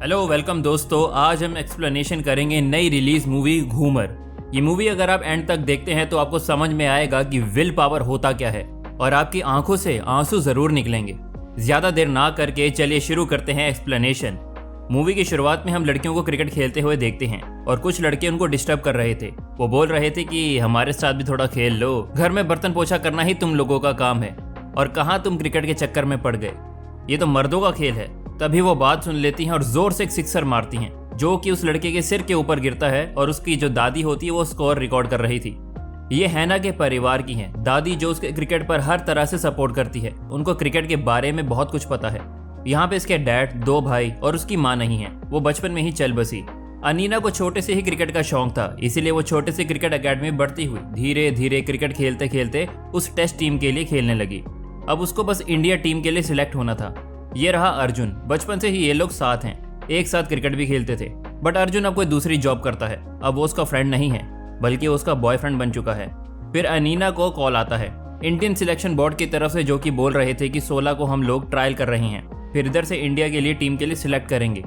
Hello welcome दोस्तों, आज हम एक्सप्लेनेशन करेंगे नई रिलीज मूवी घूमर। ये मूवी अगर आप एंड तक देखते हैं तो आपको समझ में आएगा कि विल पावर होता क्या है और आपकी आंखों से आंसू जरूर निकलेंगे। ज्यादा देर ना करके चलिए शुरू करते हैं एक्सप्लेनेशन। मूवी की शुरुआत में हम लड़कियों को क्रिकेट खेलते हुए देखते हैं और कुछ लड़के उनको डिस्टर्ब कर रहे थे। वो बोल रहे थे कि हमारे साथ भी थोड़ा खेल लो, घर में बर्तन पोछा करना ही तुम लोगों का काम है और कहाँ तुम क्रिकेट के चक्कर में पड़ गए, ये तो मर्दों का खेल है। तभी वो बात सुन लेती हैं और जोर से एक सिक्सर मारती हैं जो कि उस लड़के के सिर के ऊपर गिरता है और उसकी जो दादी होती है वो स्कोर रिकॉर्ड कर रही थी। ये हैना के परिवार की हैं दादी जो उसके क्रिकेट पर हर तरह से सपोर्ट करती है। उनको क्रिकेट के बारे में बहुत कुछ पता है। यहाँ पे इसके डैड, 2 भाई और उसकी माँ नहीं है। वो बचपन में ही चल बसी। अनीना को छोटे से ही क्रिकेट का शौक था, इसीलिए वो छोटे से क्रिकेट एकेडमी में बढ़ती हुई धीरे धीरे क्रिकेट खेलते खेलते उस टेस्ट टीम के लिए खेलने लगी। अब उसको बस इंडिया टीम के लिए सिलेक्ट होना था। ये रहा अर्जुन। बचपन से ही ये लोग साथ हैं, एक साथ क्रिकेट भी खेलते थे। बट अर्जुन अब कोई दूसरी जॉब करता है। अब वो उसका फ्रेंड नहीं है बल्कि वो उसका बॉयफ्रेंड बन चुका है। फिर अनीना को कॉल आता है इंडियन सिलेक्शन बोर्ड की तरफ से, जो कि बोल रहे थे कि 16 को हम लोग ट्रायल कर रहे हैं, फिर इधर से इंडिया के लिए टीम के लिए सिलेक्ट करेंगे।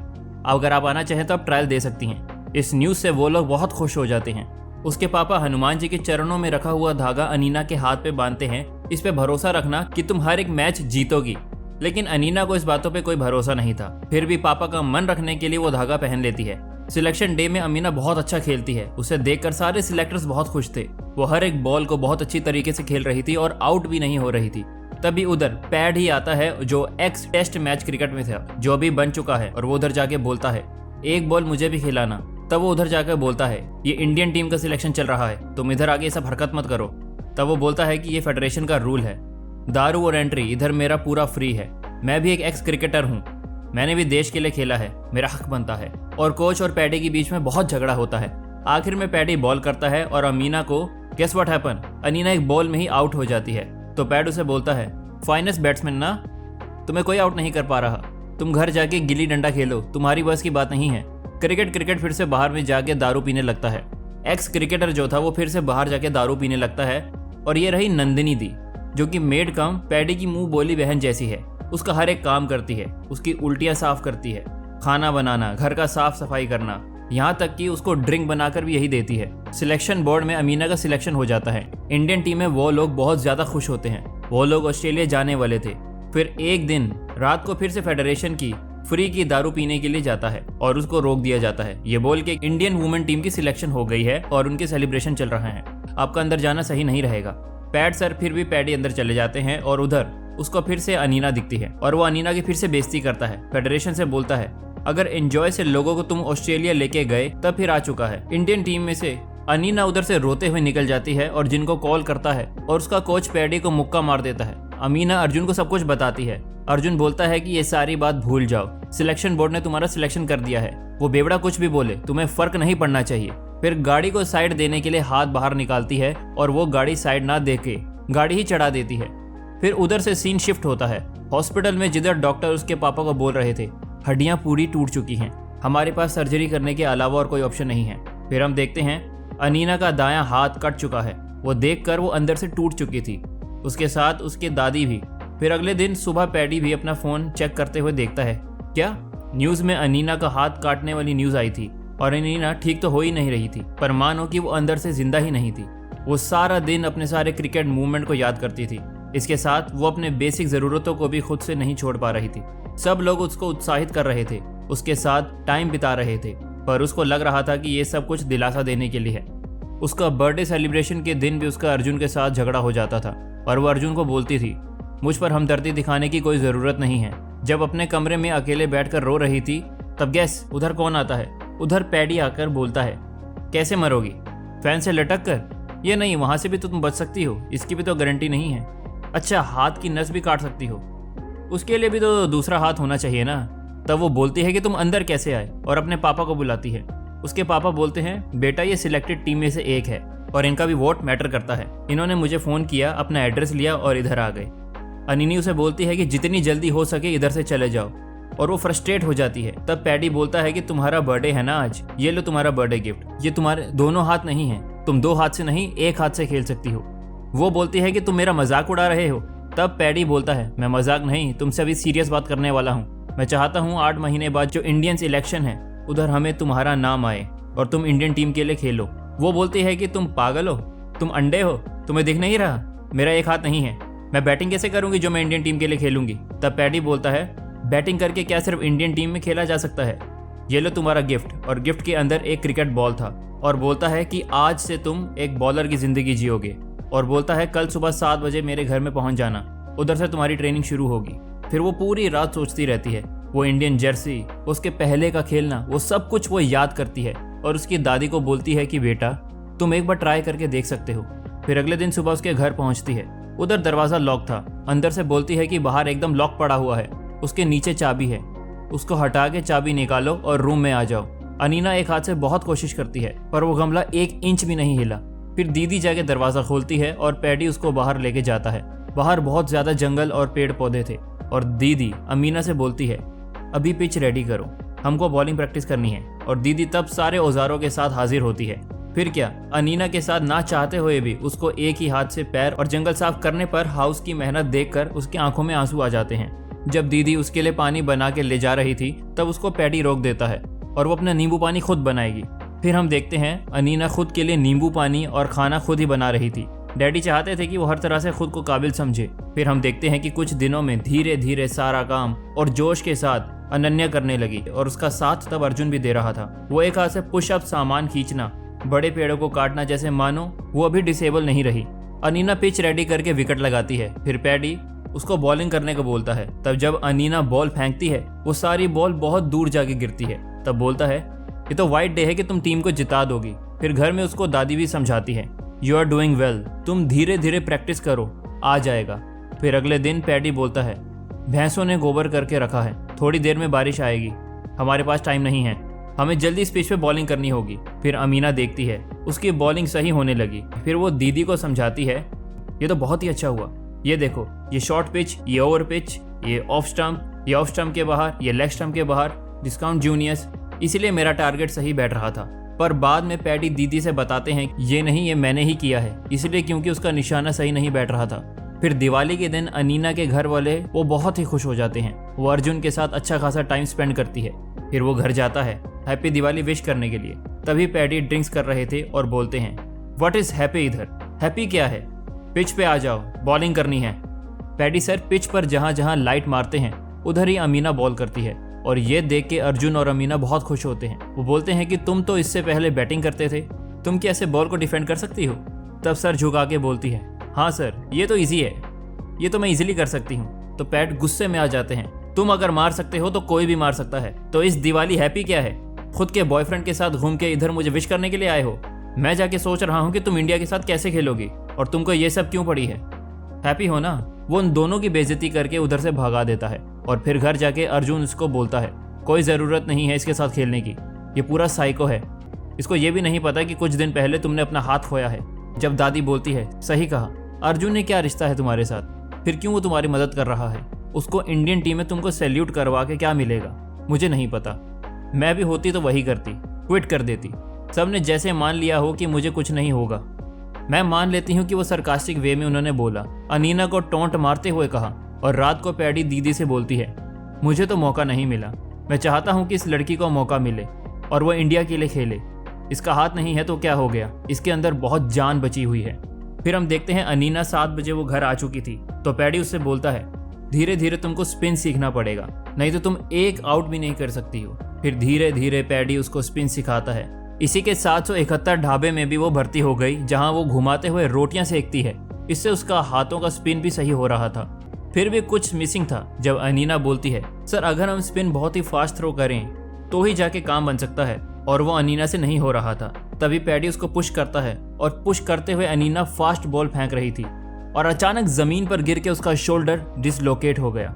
अगर आप आना चाहें तो आप ट्रायल दे सकती हैं। इस न्यूज़ से वो लोग बहुत खुश हो जाते हैं। उसके पापा हनुमान जी के चरणों में रखा हुआ धागा अनीना के हाथ पे बांधते हैं, इस पे भरोसा रखना कि तुम हर एक मैच जीतोगी। लेकिन अनीना को इस बातों पे कोई भरोसा नहीं था। फिर भी पापा का मन रखने के लिए वो धागा पहन लेती है। सिलेक्शन डे में अमीना बहुत अच्छा खेलती है। उसे देखकर सारे सिलेक्टर्स बहुत खुश थे। वो हर एक बॉल को बहुत अच्छी तरीके से खेल रही थी और आउट भी नहीं हो रही थी। तभी उधर पैड ही आता है जो एक्स टेस्ट मैच क्रिकेट में था, जो अभी बन चुका है, और वो उधर जाके बोलता है एक बॉल मुझे भी खिलाना। तब वो उधर जाकर बोलता है ये इंडियन टीम का सिलेक्शन चल रहा है, तुम इधर आगे सब हरकत मत करो। तब वो बोलता है कि ये फेडरेशन का रूल है, दारू और एंट्री इधर मेरा पूरा फ्री है। मैं भी एक एक्स क्रिकेटर हूँ, मैंने भी देश के लिए खेला है, मेरा हक बनता है। और कोच और पैडी के बीच में बहुत झगड़ा होता है। आखिर में पैडी बॉल करता है और अमीना को गेस व्हाट हैपन, अनीना एक बॉल में ही आउट हो जाती है। तो पैड उसे बोलता है फाइनेस्ट बैट्समैन ना, तुम्हें कोई आउट नहीं कर पा रहा, तुम घर जाके गिल्ली डंडा खेलो, तुम्हारी बस की बात नहीं है। क्रिकेट फिर से बाहर में जाके दारू पीने लगता है। एक्स क्रिकेटर जो था वो फिर से बाहर जाके दारू पीने लगता है। और ये रही नंदिनी दी, जो कि मेड कम पैडी की मुंह बोली बहन जैसी है। उसका हर एक काम करती है, उसकी उल्टियां साफ करती है, खाना बनाना, घर का साफ सफाई करना, यहाँ तक कि उसको ड्रिंक बनाकर भी यही देती है। सिलेक्शन बोर्ड में अमीना का सिलेक्शन हो जाता है। इंडियन टीम में वो लोग बहुत ज्यादा खुश होते हैं। वो लोग ऑस्ट्रेलिया जाने वाले थे। फिर एक दिन रात को फिर से फेडरेशन की फ्री की दारू पीने के लिए जाता है और उसको रोक दिया जाता है, ये बोल के इंडियन वुमेन टीम की सिलेक्शन हो गई है और उनके सेलिब्रेशन चल रहा है, आपका अंदर जाना सही नहीं रहेगा। पैड सर फिर भी पैडी अंदर चले जाते हैं और उधर उसको फिर से अनीना दिखती है और वो अनीना की फिर से बेइज्जती करता है। फेडरेशन से बोलता है अगर एंजॉय से लोगों को तुम ऑस्ट्रेलिया लेके गए तब फिर आ चुका है। इंडियन टीम में से अनीना उधर से रोते हुए निकल जाती है और जिनको कॉल करता है और उसका कोच पैडी को मुक्का मार देता है। अमीना अर्जुन को सब कुछ बताती है। अर्जुन बोलता है कि ये सारी बात भूल जाओ, सिलेक्शन बोर्ड ने तुम्हारा सिलेक्शन कर दिया है। वो बेवड़ा कुछ भी बोले, तुम्हें फर्क नहीं पड़ना चाहिए। फिर गाड़ी को साइड देने के लिए हाथ बाहर निकालती है और वो गाड़ी साइड ना देके गाड़ी ही चढ़ा देती है। फिर उधर से सीन शिफ्ट होता है हॉस्पिटल में, जिधर डॉक्टर उसके पापा को बोल रहे थे हड्डियां पूरी टूट चुकी हैं, हमारे पास सर्जरी करने के अलावा और कोई ऑप्शन नहीं है। फिर हम देखते हैं अनीना का दायां हाथ कट चुका है। वो देखकर वो अंदर से टूट चुकी थी, उसके साथ उसकी दादी भी। फिर अगले दिन सुबह पैडी भी अपना फोन चेक करते हुए देखता है क्या न्यूज में अनीना का हाथ काटने वाली न्यूज आई थी और अनीना ठीक तो हो ही नहीं रही थी, पर मानो कि वो अंदर से जिंदा ही नहीं थी। वो सारा दिन अपने सारे क्रिकेट मूवमेंट को याद करती थी। इसके साथ वो अपने बेसिक ज़रूरतों को भी खुद से नहीं छोड़ पा रही थी। सब लोग उसको उत्साहित कर रहे थे, उसके साथ टाइम बिता रहे थे, पर उसको लग रहा था कि ये सब कुछ दिलासा देने के लिए है। उसका बर्थडे सेलिब्रेशन के दिन भी उसका अर्जुन के साथ झगड़ा हो जाता था और वो अर्जुन को बोलती थी मुझ पर हमदर्दी दिखाने की कोई ज़रूरत नहीं है। जब अपने कमरे में अकेले बैठकर रो रही थी तब गैस उधर कौन आता है। उधर पैडी आकर बोलता है कैसे मरोगी, फैन से लटक कर? ये नहीं, वहाँ से भी तो तुम बच सकती हो, इसकी भी तो गारंटी नहीं है। अच्छा, हाथ की नस भी काट सकती हो, उसके लिए भी तो दूसरा हाथ होना चाहिए ना। तब वो बोलती है कि तुम अंदर कैसे आए और अपने पापा को बुलाती है। उसके पापा बोलते हैं बेटा ये सिलेक्टेड टीम में से एक है और इनका भी वोट मैटर करता है, इन्होंने मुझे फ़ोन किया, अपना एड्रेस लिया और इधर आ गए। अनीनी उसे बोलती है कि जितनी जल्दी हो सके इधर से चले जाओ और वो फ्रस्ट्रेट हो जाती है। तब पैडी बोलता है कि तुम्हारा बर्थडे है ना आज, ये लो तुम्हारा बर्थडे गिफ्ट, ये तुम्हारे दोनों हाथ नहीं है, तुम 2 हाथ से नहीं 1 हाथ से खेल सकती हो। वो बोलती है कि तुम मेरा मजाक उड़ा रहे हो। तब पैडी बोलता है मैं मजाक नहीं, तुमसे अभी सीरियस बात करने वाला हूँ। मैं चाहता हूँ 8 महीने बाद जो इंडियंस इलेक्शन है उधर हमें तुम्हारा नाम आए और तुम इंडियन टीम के लिए खेलो। वो बोलती है कि तुम पागल हो, तुम अंडे हो, तुम्हें दिख नहीं रहा, मेरा एक हाथ नहीं है, मैं बैटिंग कैसे करूंगी जो मैं इंडियन टीम के लिए खेलूंगी। तब पैडी बोलता है, बैटिंग करके क्या सिर्फ इंडियन टीम में खेला जा सकता है, ये लो तुम्हारा गिफ्ट। और गिफ्ट के अंदर एक क्रिकेट बॉल था और बोलता है कि आज से तुम एक बॉलर की जिंदगी जियोगे। और बोलता है कल सुबह 7 बजे मेरे घर में पहुंच जाना, उधर से तुम्हारी ट्रेनिंग शुरू होगी। फिर वो पूरी रात सोचती रहती है, वो इंडियन जर्सी, उसके पहले का खेलना, वो सब कुछ वो याद करती है और उसकी दादी को बोलती है कि बेटा तुम एक बार ट्राई करके देख सकते हो। फिर अगले दिन सुबह उसके घर पहुंचती है, उधर दरवाज़ा लॉक था। अंदर से बोलती है कि बाहर एकदम लॉक पड़ा हुआ है, उसके नीचे चाबी है, उसको हटा के चाबी निकालो और रूम में आ जाओ। अनीना एक हाथ से बहुत कोशिश करती है पर वो गमला 1 इंच भी नहीं हिला। फिर दीदी जाके दरवाज़ा खोलती है और पैडी उसको बाहर लेके जाता है। बाहर बहुत ज़्यादा जंगल और पेड़ पौधे थे और दीदी अमीना से बोलती है अभी पिच रेडी करो, हमको बॉलिंग प्रैक्टिस करनी है। और दीदी तब सारे औजारों के साथ हाजिर होती है। फिर क्या, अनीना के साथ ना चाहते हुए भी उसको एक ही हाथ से पैर और जंगल साफ करने पर हाउस की मेहनत देखकर उसकी आंखों में आंसू आ जाते हैं। जब दीदी उसके लिए पानी बना के ले जा रही थी तब उसको पैडी रोक देता है और वो अपना नींबू पानी खुद बनाएगी। फिर हम देखते हैं अनीना खुद के लिए नींबू पानी और खाना खुद ही बना रही थी। डैडी चाहते थे कि वो हर तरह से खुद को काबिल समझे। फिर हम देखते हैं कि कुछ दिनों में धीरे धीरे सारा काम और जोश के साथ अनन्या करने लगी और उसका साथ तब अर्जुन भी दे रहा था। वो एक हाथ से पुशअप, सामान खींचना, बड़े पेड़ों को काटना, जैसे मानो वो अभी डिसेबल नहीं रही। अनीना पिच रेडी करके विकेट लगाती है। फिर पैडी उसको बॉलिंग करने को बोलता है। तब जब अनीना बॉल फेंकती है वो सारी बॉल बहुत दूर जाके गिरती है। तब बोलता है ये तो वाइट डे है कि तुम टीम को जिता दोगी। फिर घर में उसको दादी भी समझाती है, यू आर डूइंग वेल, तुम धीरे धीरे प्रैक्टिस करो, आ जाएगा। फिर अगले दिन पैडी बोलता है भैंसों ने गोबर करके रखा है, थोड़ी देर में बारिश आएगी, हमारे पास टाइम नहीं है, हमें जल्दी इस पिच पे बॉलिंग करनी होगी। फिर अमीना देखती है उसकी बॉलिंग सही होने लगी। फिर वो दीदी को समझाती है ये तो बहुत ही अच्छा हुआ, ये देखो ये शॉर्ट पिच, ये ओवर पिच, ये ऑफ स्टंप के बाहर, ये लेग स्टंप के बाहर, डिस्काउंट जूनियर्स, इसीलिए मेरा टारगेट सही बैठ रहा था। पर बाद में पैडी दीदी से बताते हैं ये नहीं, ये मैंने ही किया है, इसलिए क्योंकि उसका निशाना सही नहीं बैठ रहा था। फिर दिवाली के दिन अनीना के घर वाले वो बहुत ही खुश हो जाते हैं। वो अर्जुन के साथ अच्छा खासा टाइम स्पेंड करती है। फिर वो घर जाता है हैप्पी दिवाली विश करने के लिए। तभी पैडी ड्रिंक्स कर रहे थे और बोलते हैं व्हाट इज हैप्पी, इधर हैप्पी क्या है, पिच पे आ जाओ, बॉलिंग करनी है। पैडी सर पिच पर जहां जहां लाइट मारते हैं उधर ही अमीना बॉल करती है और ये देख के अर्जुन और अमीना बहुत खुश होते हैं। वो बोलते हैं कि तुम तो इससे पहले बैटिंग करते थे, तुम क्या ऐसे बॉल को डिफेंड कर सकती हो। तब सर झुका के बोलती है हाँ सर, ये तो ईजी है, ये तो मैं इजीली कर सकती हूँ। तो पैट गुस्से में आ जाते हैं, तुम अगर मार सकते हो तो कोई भी मार सकता है, तो इस दिवाली हैप्पी क्या है, खुद के बॉयफ्रेंड के साथ घूम के इधर मुझे विश करने के लिए आए हो। मैं जाके सोच रहा हूँ कि तुम इंडिया के साथ कैसे खेलोगी और तुमको ये सब क्यों पड़ी है, हैप्पी हो ना। वो उन दोनों की बेइज्जती करके उधर से भगा देता है और फिर घर जाके अर्जुन उसको बोलता है कोई ज़रूरत नहीं है इसके साथ खेलने की, ये पूरा साइको है, इसको ये भी नहीं पता कि कुछ दिन पहले तुमने अपना हाथ खोया है। जब दादी बोलती है सही कहा, अर्जुन ने क्या रिश्ता है तुम्हारे साथ, फिर क्यों वो तुम्हारी मदद कर रहा है, उसको इंडियन टीम में तुमको सैल्यूट करवा के क्या मिलेगा, मुझे नहीं पता, मैं भी होती तो वही करती, क्विट कर देती। सब ने जैसे मान लिया हो कि मुझे कुछ नहीं होगा। मैं मान लेती हूँ कि वो सरकास्टिक वे में उन्होंने बोला, अनीना को टोंट मारते हुए कहा। और रात को पैडी दीदी से बोलती है मुझे तो मौका नहीं मिला, मैं चाहता हूँ कि इस लड़की को मौका मिले और वो इंडिया के लिए खेले। इसका हाथ नहीं है तो क्या हो गया, इसके अंदर बहुत जान बची हुई है। फिर हम देखते हैं अनीना 7 बजे वो घर आ चुकी थी तो पैडी उससे बोलता है धीरे धीरे तुमको स्पिन सीखना पड़ेगा, नहीं तो तुम एक आउट भी नहीं कर सकती हो। फिर धीरे धीरे पैडी उसको स्पिन सिखाता है। इसी के 771 ढाबे में भी वो भर्ती हो गई जहां वो घुमाते हुए रोटियां सेकती है। इससे उसका हाथों का स्पिन भी सही हो रहा था। फिर भी कुछ मिसिंग था। जब अनीना बोलती है सर अगर हम स्पिन बहुत ही फास्ट थ्रो करें तो ही जाके काम बन सकता है, और वो अनीना से नहीं हो रहा था। तभी पैडी उसको पुश करता है और पुश करते हुए अनीना फास्ट बॉल फेंक रही थी और अचानक जमीन पर गिर के उसका शोल्डर डिसलोकेट हो गया।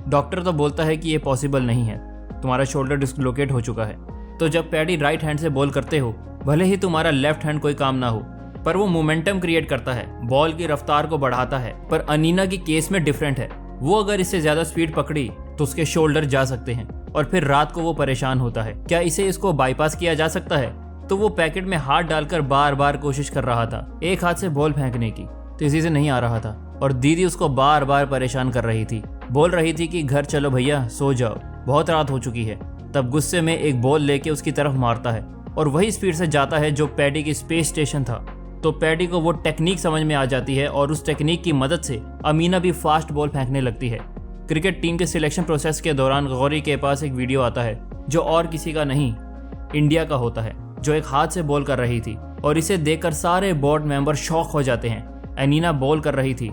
डॉक्टर तो बोलता है कि ये पॉसिबल नहीं है, तुम्हारा शोल्डर डिसलोकेट हो चुका है। तो जब पैडी राइट हैंड से बॉल करते हो, भले ही तुम्हारा लेफ्ट हैंड कोई काम ना हो, पर वो मोमेंटम क्रिएट करता है, बॉल की रफ्तार को बढ़ाता है। पर अनीना की केस में डिफरेंट है, वो अगर इससे ज्यादा स्पीड पकड़ी तो उसके शोल्डर जा सकते हैं और फिर रात को वो परेशान होता है। क्या इसको बाईपास किया जा सकता है? तो वो पैकेट में हाथ डालकर बार बार कोशिश कर रहा था एक हाथ से बॉल फेंकने की, तो इसी से नहीं आ रहा था। और दीदी उसको बार बार परेशान कर रही थी, बोल रही थी कि घर चलो भैया, सो जाओ, बहुत रात हो चुकी है। तब गुस्से में एक बॉल लेके उसकी तरफ मारता है और वही स्पीड से जाता है जो पैडी की स्पेस स्टेशन था। तो पैडी को वो टेक्निक समझ में आ जाती है और उस टेक्निक की मदद से अमीना भी फास्ट बॉल फेंकने लगती है। क्रिकेट टीम के सिलेक्शन प्रोसेस के दौरान गौरी के पास एक वीडियो आता है जो और किसी का नहीं, इंडिया का होता है, जो एक हाथ से बॉल कर रही थी और इसे देखकर सारे बोर्ड मेंबर शॉक हो जाते हैं। अनीना बॉल कर रही थी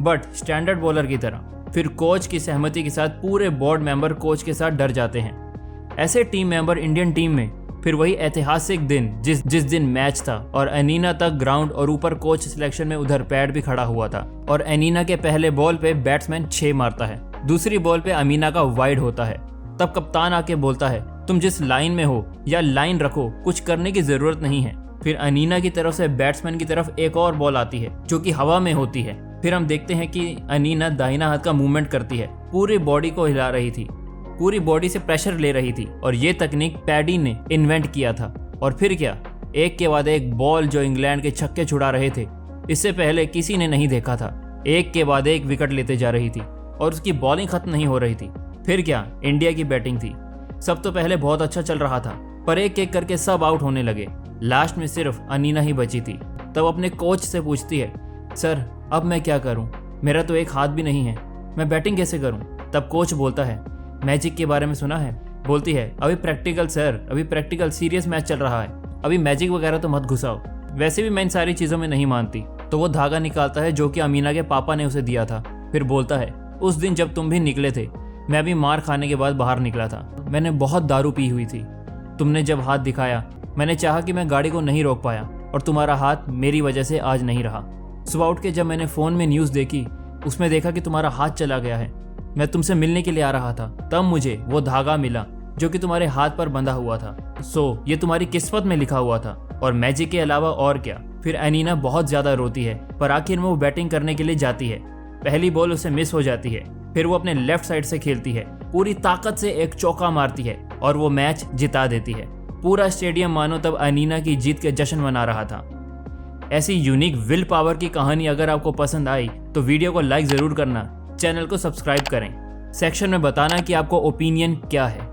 बट स्टैंडर्ड बॉलर की तरह। फिर कोच की सहमति के साथ पूरे बोर्ड मेंबर कोच के साथ डर जाते हैं। ऐसे टीम मेंबर इंडियन टीम में फिर वही ऐतिहासिक दिन जिस दिन मैच था और अनीना तक ग्राउंड और ऊपर कोच सिलेक्शन में उधर पैड भी खड़ा हुआ था और अनीना के पहले बॉल पे बैट्समैन 6 मारता है, दूसरी बॉल पे अमीना का वाइड होता है। तब कप्तान आके बोलता है तुम जिस लाइन में हो या लाइन रखो, कुछ करने की जरूरत नहीं है। फिर अनीना की तरफ से बैट्समैन की तरफ एक और बॉल आती है जो कि हवा में होती है। फिर हम देखते हैं कि अनीना दाहिना हाथ का मूवमेंट करती है, पूरी बॉडी को हिला रही थी, पूरी बॉडी से प्रेशर ले रही थी और ये तकनीक पैडी ने इन्वेंट किया था। और फिर क्या, एक के बाद एक बॉल जो इंग्लैंड के छक्के छुड़ा रहे थे, इससे पहले किसी ने नहीं देखा था। एक के बाद एक विकेट लेते जा रही थी और उसकी बॉलिंग खत्म नहीं हो रही थी। फिर क्या, इंडिया की बैटिंग थी। सब तो पहले बहुत अच्छा चल रहा था पर एक एक करके सब आउट होने लगे। लास्ट में सिर्फ अनीना ही बची थी। तब अपने कोच से पूछती है, सर अब मैं क्या करूं, मेरा तो एक हाथ भी नहीं है, मैं बैटिंग कैसे करूं। तब कोच बोलता है, मैजिक के बारे में सुना है। बोलती है, अभी प्रैक्टिकल सर, अभी प्रैक्टिकल, सीरियस मैच चल रहा है, अभी मैजिक वगैरह तो मत घुसाओ। वैसे भी मैं इन सारी चीज़ों में नहीं मानती। तो वो धागा निकालता है जो कि अमीना के पापा ने उसे दिया था। फिर बोलता है, उस दिन जब तुम भी निकले थे, मैं भी मार खाने के बाद बाहर निकला था। मैंने बहुत दारू पी हुई थी। तुमने जब हाथ दिखाया, मैंने चाहा कि मैं गाड़ी को नहीं रोक पाया और तुम्हारा हाथ मेरी वजह से आज नहीं रहा। सुबह उठ के जब मैंने फ़ोन में न्यूज़ देखी, उसमें देखा कि तुम्हारा हाथ चला गया है। मैं तुमसे मिलने के लिए आ रहा था, तब मुझे वो धागा मिला जो कि तुम्हारे हाथ पर बंधा हुआ था। ये तुम्हारी किस्मत में लिखा हुआ था और मैजिक के अलावा और क्या। फिर अनीना बहुत ज़्यादा रोती है पर आखिर में वो बैटिंग करने के लिए जाती है। पहली बॉल उसे मिस हो जाती है। फिर वो अपने लेफ्ट साइड से खेलती है, पूरी ताकत से एक चौका मारती है और वो मैच जिता देती है। पूरा स्टेडियम मानो तब अनीना की जीत के जश्न मना रहा था। ऐसी यूनिक विल पावर की कहानी अगर आपको पसंद आई तो वीडियो को लाइक ज़रूर करना, चैनल को सब्सक्राइब करें, सेक्शन में बताना कि आपको ओपिनियन क्या है।